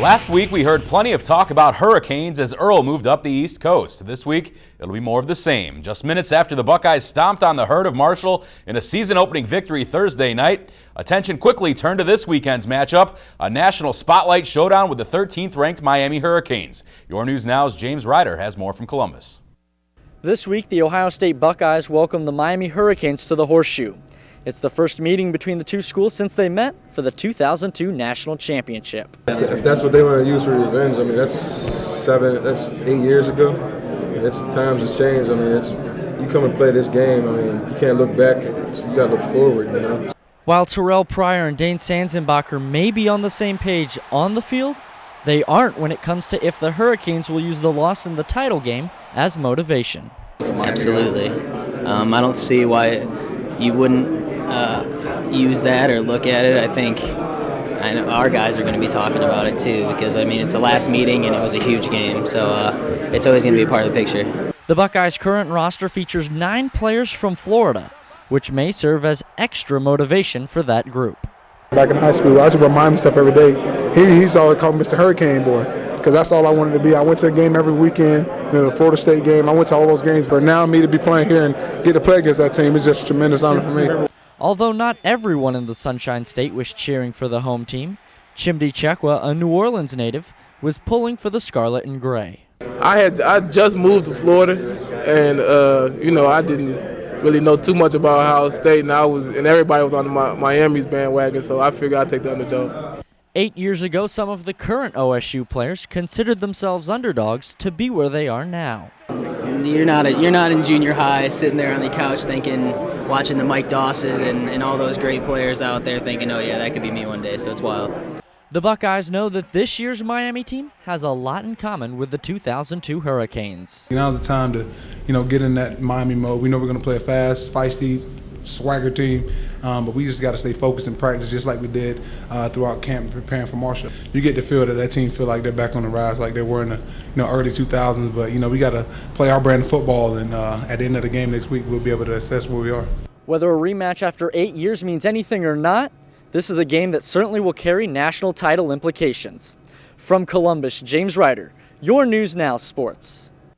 Last week, we heard plenty of talk about hurricanes as Earl moved up the East Coast. This week, it'll be more of the same. Just minutes after the Buckeyes stomped on the herd of Marshall in a season-opening victory Thursday night, attention quickly turned to this weekend's matchup, a national spotlight showdown with the 13th-ranked Miami Hurricanes. Your News Now's James Ryder has more from Columbus. This week, the Ohio State Buckeyes welcomed the Miami Hurricanes to the Horseshoe. It's the first meeting between the two schools since they met for the 2002 National Championship. If that's what they want to use for revenge, I mean, that's 8 years ago. Times has changed. I mean, you come and play this game, I mean, you can't look back, you got to look forward, you know. While Terrell Pryor and Dane Sanzenbacher may be on the same page on the field, they aren't when it comes to if the Hurricanes will use the loss in the title game as motivation. Absolutely. I don't see why you wouldn't use that or look at it. I know our guys are going to be talking about it too, because I mean it's the last meeting and it was a huge game, so it's always going to be a part of the picture. The Buckeyes' current roster features 9 players from Florida, which may serve as extra motivation for that group. Back in high school, I used to wear Miami stuff every day. He's always called Mr. Hurricane Boy, because that's all I wanted to be. I went to a game every weekend, the Florida State game. I went to all those games. For now, me to be playing here and get to play against that team is just a tremendous honor for me. Although not everyone in the Sunshine State was cheering for the home team, Chimdi Chekwa, a New Orleans native, was pulling for the Scarlet and Gray. I just moved to Florida, and I didn't really know too much about Ohio State, and everybody was on Miami's bandwagon, so I figured I'd take the underdog. 8 years ago, some of the current OSU players considered themselves underdogs to be where they are now. You're not in junior high sitting there on the couch watching the Mike Dosses and all those great players out there thinking, oh yeah, that could be me one day, so it's wild. The Buckeyes know that this year's Miami team has a lot in common with the 2002 Hurricanes. Now's the time to, get in that Miami mode. We know we're going to play a fast, feisty, swagger team, but we just got to stay focused in practice just like we did throughout camp preparing for Marshall. You get to feel that team feel like they're back on the rise like they were in the early 2000s, but we got to play our brand of football, and at the end of the game next week we'll be able to assess where we are. Whether a rematch after 8 years means anything or not, this is a game that certainly will carry national title implications. From Columbus, James Ryder, Your News Now Sports.